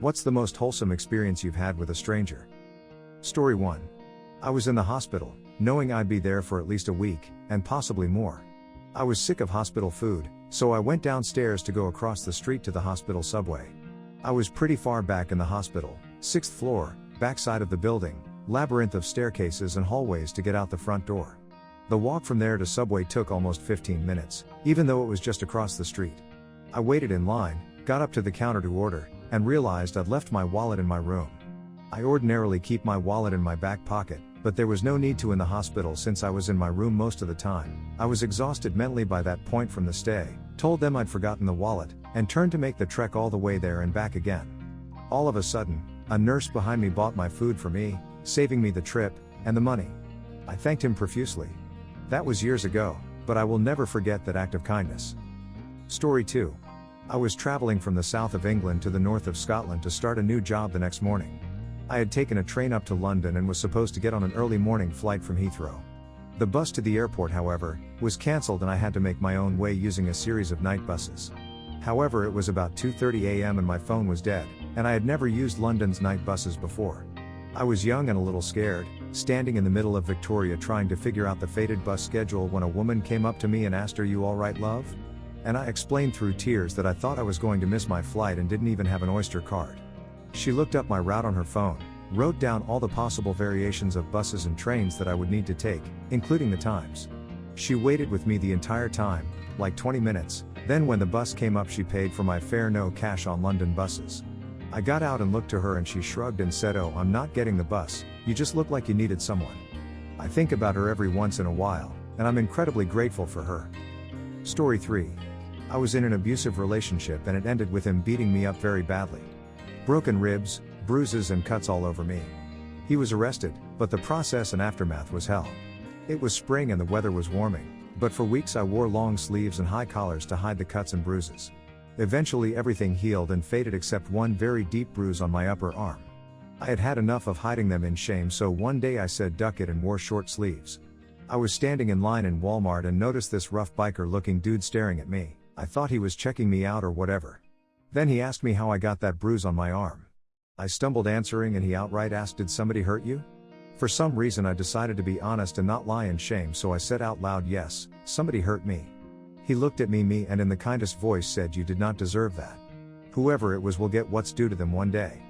What's the most wholesome experience you've had with a stranger? Story 1. I was in the hospital, knowing I'd be there for at least a week, and possibly more. I was sick of hospital food, so I went downstairs to go across the street to the hospital subway. I was pretty far back in the hospital, 6th floor, backside of the building, labyrinth of staircases and hallways to get out the front door. The walk from there to subway took almost 15 minutes, even though it was just across the street. I waited in line, got up to the counter to order, and realized I'd left my wallet in my room. I ordinarily keep my wallet in my back pocket, but there was no need to in the hospital since I was in my room most of the time. I was exhausted mentally by that point from the stay, told them I'd forgotten the wallet, and turned to make the trek all the way there and back again. All of a sudden, a nurse behind me bought my food for me, saving me the trip, and the money. I thanked him profusely. That was years ago, but I will never forget that act of kindness. Story 2. I was traveling from the south of England to the north of Scotland to start a new job the next morning. I had taken a train up to London and was supposed to get on an early morning flight from Heathrow. The bus to the airport, however, was cancelled and I had to make my own way using a series of night buses. However, it was about 2:30 a.m. and my phone was dead, and I had never used London's night buses before. I was young and a little scared, standing in the middle of Victoria trying to figure out the fated bus schedule when a woman came up to me and asked, "Are you alright, love?" And I explained through tears that I thought I was going to miss my flight and didn't even have an Oyster card. She looked up my route on her phone, wrote down all the possible variations of buses and trains that I would need to take, including the times. She waited with me the entire time, like 20 minutes, then when the bus came up she paid for my fare, no cash on London buses. I got out and looked to her and she shrugged and said, "Oh, I'm not getting the bus, you just look like you needed someone." I think about her every once in a while, and I'm incredibly grateful for her. Story 3. I was in an abusive relationship and it ended with him beating me up very badly. Broken ribs, bruises and cuts all over me. He was arrested, but the process and aftermath was hell. It was spring and the weather was warming, but for weeks I wore long sleeves and high collars to hide the cuts and bruises. Eventually everything healed and faded except one very deep bruise on my upper arm. I had had enough of hiding them in shame, so one day I said duck it and wore short sleeves. I was standing in line in Walmart and noticed this rough biker looking dude staring at me. I thought he was checking me out or whatever. Then he asked me how I got that bruise on my arm. I stumbled answering and he outright asked, "Did somebody hurt you?" For some reason I decided to be honest and not lie in shame, so I said out loud, "Yes, somebody hurt me." He looked at me and in the kindest voice said, "You did not deserve that. Whoever it was will get what's due to them one day."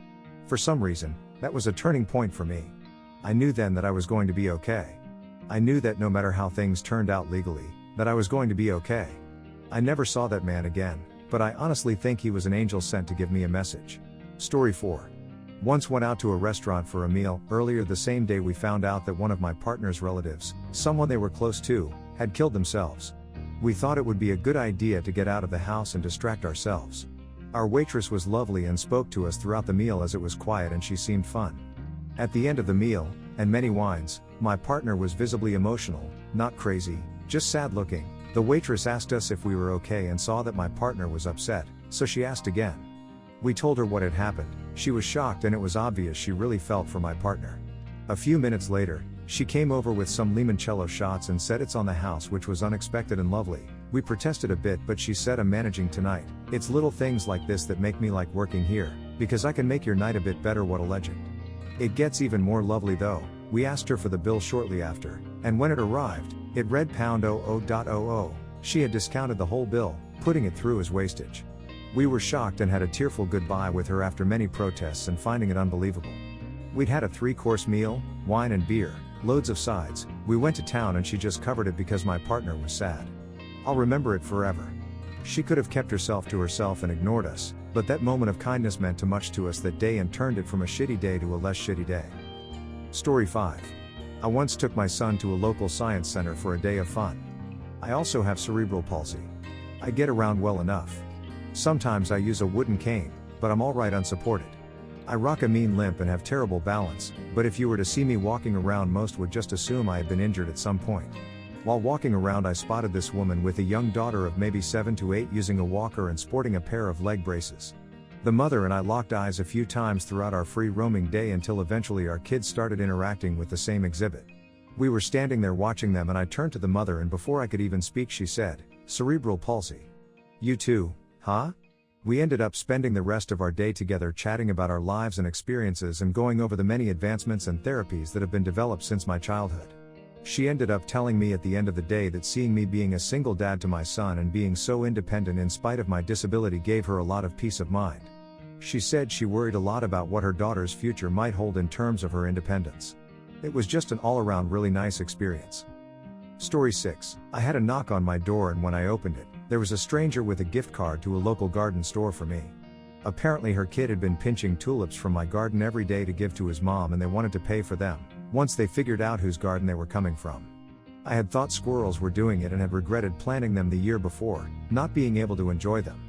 For some reason, that was a turning point for me. I knew then that I was going to be okay. I knew that no matter how things turned out legally, that I was going to be okay. I never saw that man again, but I honestly think he was an angel sent to give me a message. Story 4. Once went out to a restaurant for a meal. Earlier the same day we found out that one of my partner's relatives, someone they were close to, had killed themselves. We thought it would be a good idea to get out of the house and distract ourselves. Our waitress was lovely and spoke to us throughout the meal as it was quiet and she seemed fun. At the end of the meal, and many wines, my partner was visibly emotional, not crazy, just sad looking. The waitress asked us if we were okay and saw that my partner was upset, so she asked again. We told her what had happened. She was shocked and it was obvious she really felt for my partner. A few minutes later, she came over with some limoncello shots and said it's on the house, which was unexpected and lovely. We protested a bit, but she said, "I'm managing tonight. It's little things like this that make me like working here, because I can make your night a bit better." What a legend. It gets even more lovely though. We asked her for the bill shortly after, and when it arrived, it read £00.00. She had discounted the whole bill, putting it through as wastage. We were shocked and had a tearful goodbye with her after many protests and finding it unbelievable. We'd had a 3-course meal, wine and beer, loads of sides. We went to town and she just covered it because my partner was sad. I'll remember it forever. She could have kept herself to herself and ignored us, but that moment of kindness meant too much to us that day and turned it from a shitty day to a less shitty day. Story 5. I once took my son to a local science center for a day of fun. I also have cerebral palsy. I get around well enough. Sometimes I use a wooden cane, but I'm alright unsupported. I rock a mean limp and have terrible balance, but if you were to see me walking around, most would just assume I had been injured at some point. While walking around, I spotted this woman with a young daughter of maybe 7 to 8 using a walker and sporting a pair of leg braces. The mother and I locked eyes a few times throughout our free roaming day until eventually our kids started interacting with the same exhibit. We were standing there watching them and I turned to the mother and before I could even speak she said, "Cerebral palsy. You too, huh?" We ended up spending the rest of our day together chatting about our lives and experiences and going over the many advancements and therapies that have been developed since my childhood. She ended up telling me at the end of the day that seeing me being a single dad to my son and being so independent in spite of my disability gave her a lot of peace of mind. She said she worried a lot about what her daughter's future might hold in terms of her independence. It was just an all-around really nice experience. Story 6. I had a knock on my door, and when I opened it, there was a stranger with a gift card to a local garden store for me. Apparently her kid had been pinching tulips from my garden every day to give to his mom, and they wanted to pay for them, once they figured out whose garden they were coming from. I had thought squirrels were doing it and had regretted planting them the year before, not being able to enjoy them.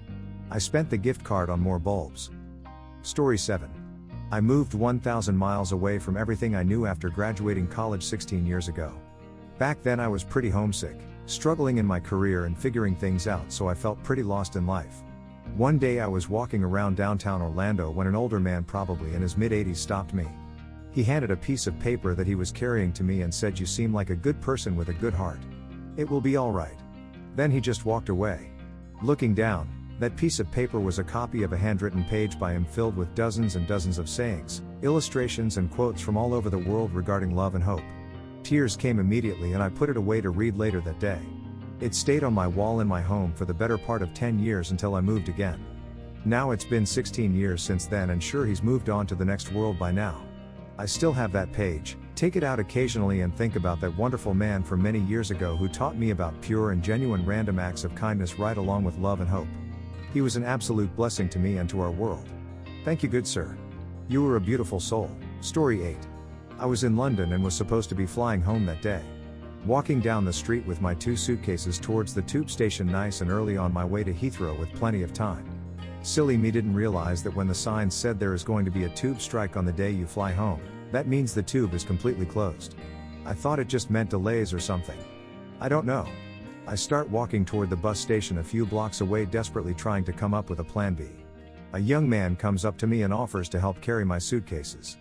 I spent the gift card on more bulbs. Story 7. I moved 1,000 miles away from everything I knew after graduating college 16 years ago. Back then I was pretty homesick, struggling in my career and figuring things out, so I felt pretty lost in life. One day I was walking around downtown Orlando when an older man, probably in his mid-80s, stopped me. He handed a piece of paper that he was carrying to me and said, "You seem like a good person with a good heart. It will be all right." Then he just walked away. Looking down, that piece of paper was a copy of a handwritten page by him filled with dozens and dozens of sayings, illustrations and quotes from all over the world regarding love and hope. Tears came immediately and I put it away to read later that day. It stayed on my wall in my home for the better part of 10 years until I moved again. Now it's been 16 years since then, and sure, he's moved on to the next world by now. I still have that page, take it out occasionally and think about that wonderful man from many years ago who taught me about pure and genuine random acts of kindness right along with love and hope. He was an absolute blessing to me and to our world. Thank you, good sir. You were a beautiful soul. Story 8. I was in London and was supposed to be flying home that day. Walking down the street with my 2 suitcases towards the tube station nice and early on my way to Heathrow with plenty of time. Silly me didn't realize that when the sign said there is going to be a tube strike on the day you fly home, that means the tube is completely closed. I thought it just meant delays or something. I don't know. I start walking toward the bus station a few blocks away, desperately trying to come up with a plan B. A young man comes up to me and offers to help carry my suitcases.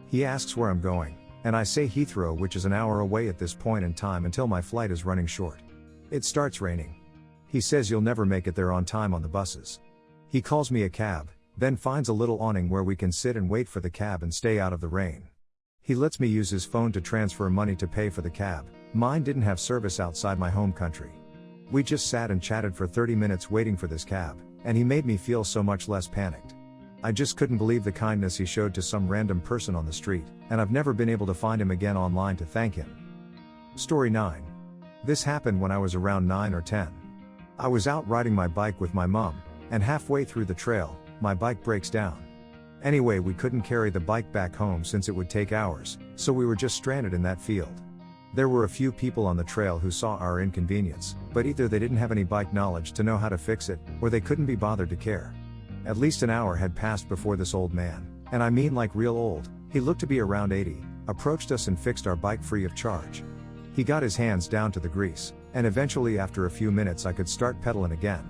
He asks where I'm going, and I say Heathrow, which is an hour away at this point in time until my flight is running short. It starts raining. He says you'll never make it there on time on the buses. He calls me a cab, then finds a little awning where we can sit and wait for the cab and stay out of the rain. He lets me use his phone to transfer money to pay for the cab. Mine didn't have service outside my home country. We just sat and chatted for 30 minutes waiting for this cab, and he made me feel so much less panicked. I just couldn't believe the kindness he showed to some random person on the street, and I've never been able to find him again online to thank him. Story 9. This happened when I was around 9 or 10. I was out riding my bike with my mom, and halfway through the trail, my bike breaks down. Anyway, we couldn't carry the bike back home since it would take hours, so we were just stranded in that field. There were a few people on the trail who saw our inconvenience, but either they didn't have any bike knowledge to know how to fix it, or they couldn't be bothered to care. At least an hour had passed before this old man, and I mean like real old, he looked to be around 80, approached us and fixed our bike free of charge. He got his hands down to the grease, and eventually after a few minutes I could start pedaling again.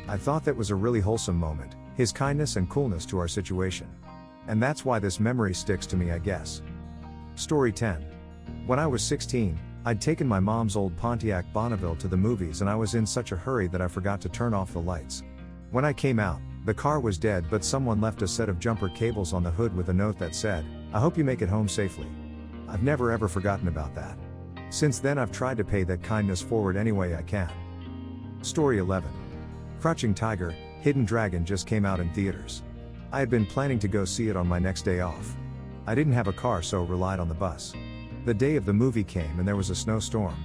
I thought that was a really wholesome moment, his kindness and coolness to our situation. And that's why this memory sticks to me, I guess. Story 10. When I was 16, I'd taken my mom's old Pontiac Bonneville to the movies, and I was in such a hurry that I forgot to turn off the lights. When I came out, the car was dead, but someone left a set of jumper cables on the hood with a note that said, "I hope you make it home safely." I've never ever forgotten about that. Since then I've tried to pay that kindness forward any way I can. Story 11. Crouching Tiger, Hidden Dragon just came out in theaters. I had been planning to go see it on my next day off. I didn't have a car, so relied on the bus. The day of the movie came and there was a snowstorm.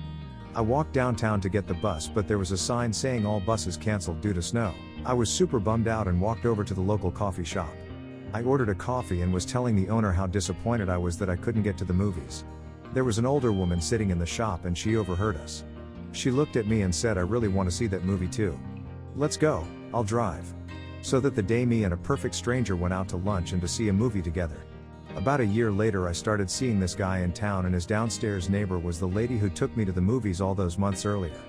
I walked downtown to get the bus, but there was a sign saying all buses canceled due to snow. I was super bummed out and walked over to the local coffee shop. I ordered a coffee and was telling the owner how disappointed I was that I couldn't get to the movies. There was an older woman sitting in the shop and she overheard us. She looked at me and said, "I really want to see that movie too. Let's go, I'll drive." So that the day me and a perfect stranger went out to lunch and to see a movie together. About a year later I started seeing this guy in town, and his downstairs neighbor was the lady who took me to the movies all those months earlier.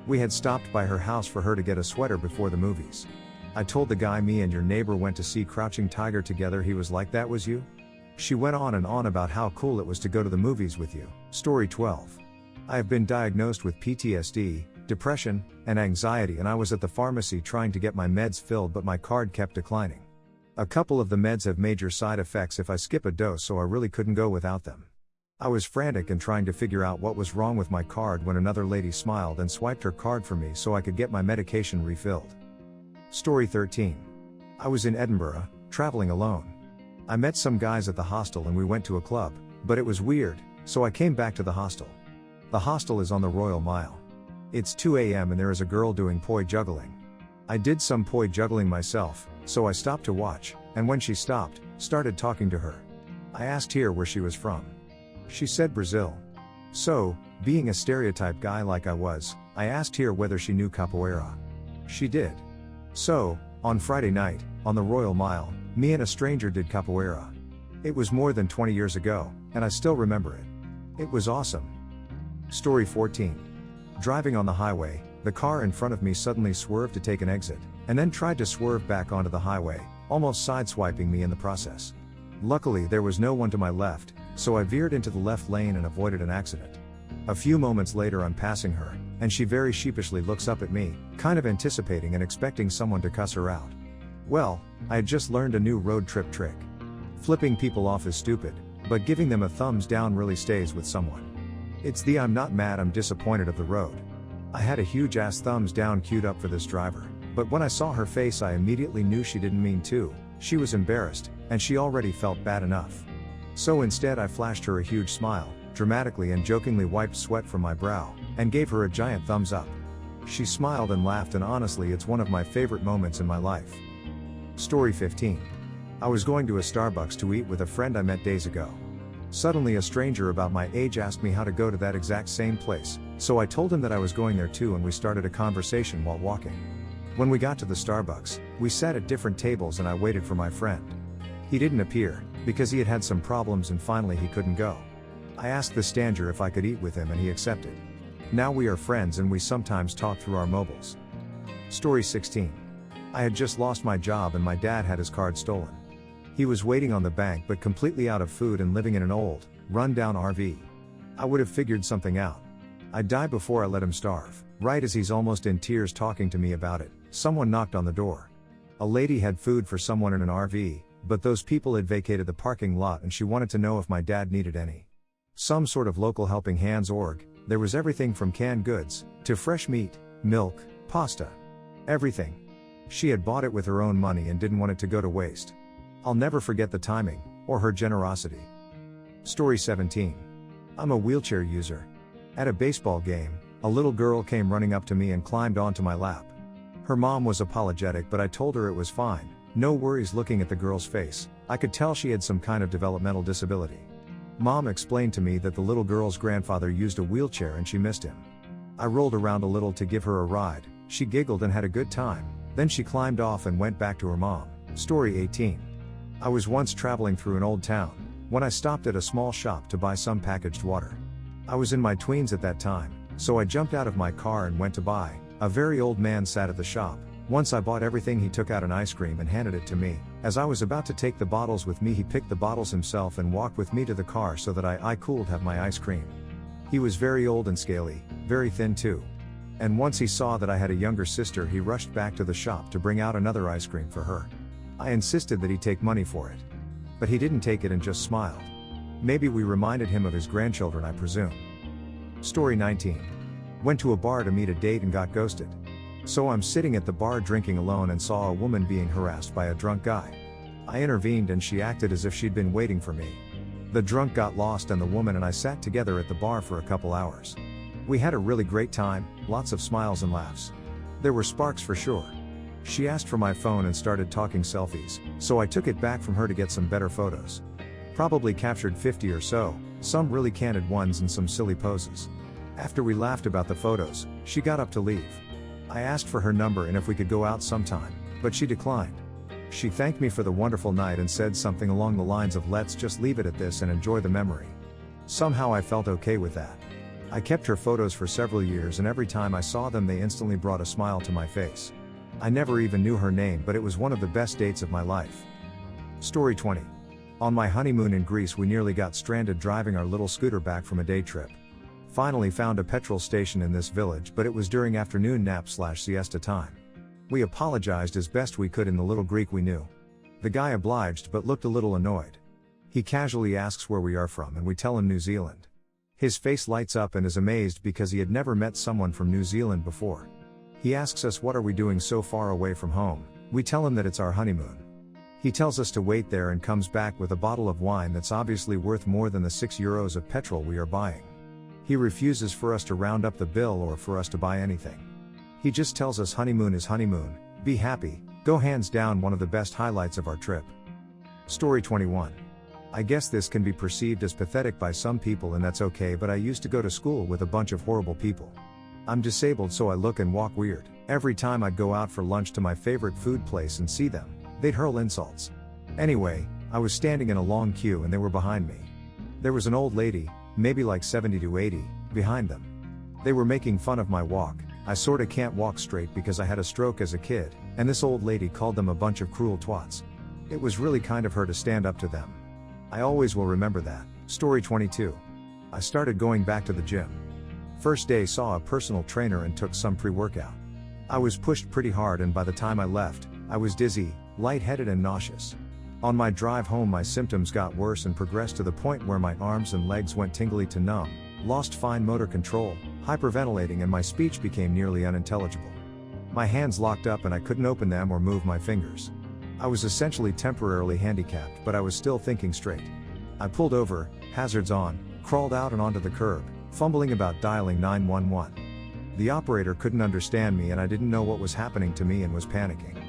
We had stopped by her house for her to get a sweater before the movies. I told the guy me and your neighbor went to see Crouching Tiger together. He was like, "That was you?" She went on and on about how cool it was to go to the movies with you. Story 12. I have been diagnosed with PTSD, depression, and anxiety, and I was at the pharmacy trying to get my meds filled, but my card kept declining. A couple of the meds have major side effects if I skip a dose, so I really couldn't go without them. I was frantic and trying to figure out what was wrong with my card when another lady smiled and swiped her card for me so I could get my medication refilled. Story 13. I was in Edinburgh, traveling alone. I met some guys at the hostel and we went to a club, but it was weird, so I came back to the hostel. The hostel is on the Royal Mile. It's 2 a.m. and there is a girl doing poi juggling. I did some poi juggling myself, so I stopped to watch, and when she stopped, started talking to her. I asked her where she was from. She said Brazil. So, being a stereotype guy like I was, I asked her whether she knew capoeira. She did. So, on Friday night, on the Royal Mile, me and a stranger did capoeira. It was more than 20 years ago, and I still remember it. It was awesome. Story 14. Driving on the highway, the car in front of me suddenly swerved to take an exit, and then tried to swerve back onto the highway, almost sideswiping me in the process. Luckily there was no one to my left, so I veered into the left lane and avoided an accident. A few moments later I'm passing her, and she very sheepishly looks up at me, kind of anticipating and expecting someone to cuss her out. Well, I had just learned a new road trip trick. Flipping people off is stupid, but giving them a thumbs down really stays with someone. It's the I'm not mad, I'm disappointed of the road. I had a huge ass thumbs down queued up for this driver, but when I saw her face I immediately knew she didn't mean to. She was embarrassed, and she already felt bad enough. So instead I flashed her a huge smile, dramatically and jokingly wiped sweat from my brow, and gave her a giant thumbs up. She smiled and laughed, and honestly it's one of my favorite moments in my life. Story 15. I was going to a Starbucks to eat with a friend I met days ago. Suddenly a stranger about my age asked me how to go to that exact same place, so I told him that I was going there too, and we started a conversation while walking. When we got to the Starbucks, we sat at different tables and I waited for my friend. He didn't appear, because he had had some problems and finally he couldn't go. I asked the stanger if I could eat with him and he accepted. Now we are friends and we sometimes talk through our mobiles. Story 16. I had just lost my job and my dad had his card stolen. He was waiting on the bank but completely out of food and living in an old, run-down RV. I would have figured something out. I'd die before I let him starve. Right as he's almost in tears talking to me about it, someone knocked on the door. A lady had food for someone in an RV, but those people had vacated the parking lot and she wanted to know if my dad needed any. Some sort of local helping hands org. There was everything from canned goods, to fresh meat, milk, pasta. Everything. She had bought it with her own money and didn't want it to go to waste. I'll never forget the timing, or her generosity. Story 17. I'm a wheelchair user. At a baseball game, a little girl came running up to me and climbed onto my lap. Her mom was apologetic, but I told her it was fine, no worries. Looking at the girl's face, I could tell she had some kind of developmental disability. Mom explained to me that the little girl's grandfather used a wheelchair and she missed him. I rolled around a little to give her a ride, she giggled and had a good time, then she climbed off and went back to her mom. Story 18. I was once traveling through an old town, when I stopped at a small shop to buy some packaged water. I was in my tweens at that time, so I jumped out of my car and went to buy. A very old man sat at the shop. Once I bought everything, he took out an ice cream and handed it to me. As I was about to take the bottles with me, he picked the bottles himself and walked with me to the car so that I could have my ice cream. He was very old and scaly, very thin too. And once he saw that I had a younger sister, he rushed back to the shop to bring out another ice cream for her. I insisted that he take money for it. But he didn't take it and just smiled. Maybe we reminded him of his grandchildren, I presume. Story 19. Went to a bar to meet a date and got ghosted. So I'm sitting at the bar drinking alone and saw a woman being harassed by a drunk guy. I intervened and she acted as if she'd been waiting for me. The drunk got lost and the woman and I sat together at the bar for a couple hours. We had a really great time, lots of smiles and laughs. There were sparks for sure. She asked for my phone and started talking selfies, so I took it back from her to get some better photos. Probably captured 50 or so, some really candid ones and some silly poses. After we laughed about the photos, she got up to leave. I asked for her number and if we could go out sometime, but she declined. She thanked me for the wonderful night and said something along the lines of "Let's just leave it at this and enjoy the memory." Somehow I felt okay with that. I kept her photos for several years and every time I saw them they instantly brought a smile to my face. I never even knew her name, but it was one of the best dates of my life. Story 20. On my honeymoon in Greece we nearly got stranded driving our little scooter back from a day trip. Finally found a petrol station in this village, but it was during afternoon nap/siesta time. We apologized as best we could in the little Greek we knew. The guy obliged but looked a little annoyed. He casually asks where we are from and we tell him New Zealand. His face lights up and is amazed because he had never met someone from New Zealand before. He asks us what are we doing so far away from home. We tell him that it's our honeymoon. He tells us to wait there and comes back with a bottle of wine that's obviously worth more than the €6 of petrol we are buying. He refuses for us to round up the bill or for us to buy anything. He just tells us honeymoon is honeymoon, be happy, go, hands down one of the best highlights of our trip. Story 21. I guess this can be perceived as pathetic by some people and that's okay, but I used to go to school with a bunch of horrible people. I'm disabled so I look and walk weird. Every time I'd go out for lunch to my favorite food place and see them, they'd hurl insults. Anyway, I was standing in a long queue and they were behind me. There was an old lady, maybe like 70 to 80, behind them. They were making fun of my walk. I sorta can't walk straight because I had a stroke as a kid, and this old lady called them a bunch of cruel twats. It was really kind of her to stand up to them. I always will remember that. Story 22. I started going back to the gym. First day saw a personal trainer and took some pre-workout. I was pushed pretty hard and by the time I left, I was dizzy, lightheaded and nauseous. On my drive home my symptoms got worse and progressed to the point where my arms and legs went tingly to numb, lost fine motor control, hyperventilating and my speech became nearly unintelligible. My hands locked up and I couldn't open them or move my fingers. I was essentially temporarily handicapped, but I was still thinking straight. I pulled over, hazards on, crawled out and onto the curb, fumbling about dialing 911. The operator couldn't understand me and I didn't know what was happening to me and was panicking.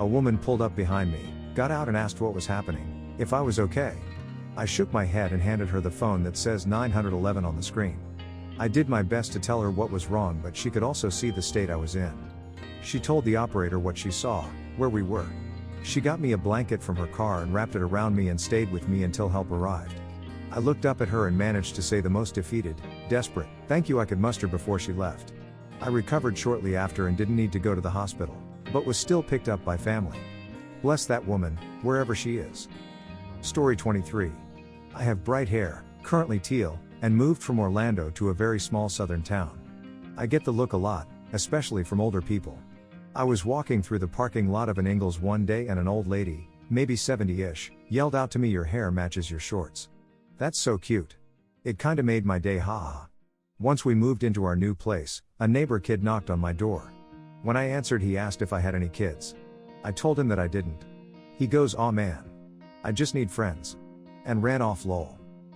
A woman pulled up behind me, got out and asked what was happening, if I was okay. I shook my head and handed her the phone that says 911 on the screen. I did my best to tell her what was wrong, but she could also see the state I was in. She told the operator what she saw, where we were. She got me a blanket from her car and wrapped it around me and stayed with me until help arrived. I looked up at her and managed to say the most defeated, desperate, thank you I could muster before she left. I recovered shortly after and didn't need to go to the hospital, but was still picked up by family. Bless that woman, wherever she is. Story 23. I have bright hair, currently teal, and moved from Orlando to a very small southern town. I get the look a lot, especially from older people. I was walking through the parking lot of an Ingles one day and an old lady, maybe 70-ish, yelled out to me, "Your hair matches your shorts." That's so cute. It kinda made my day, haha. Once we moved into our new place, a neighbor kid knocked on my door. When I answered he asked if I had any kids. I told him that I didn't. He goes, "Aw man. I just need friends." And ran off, lol.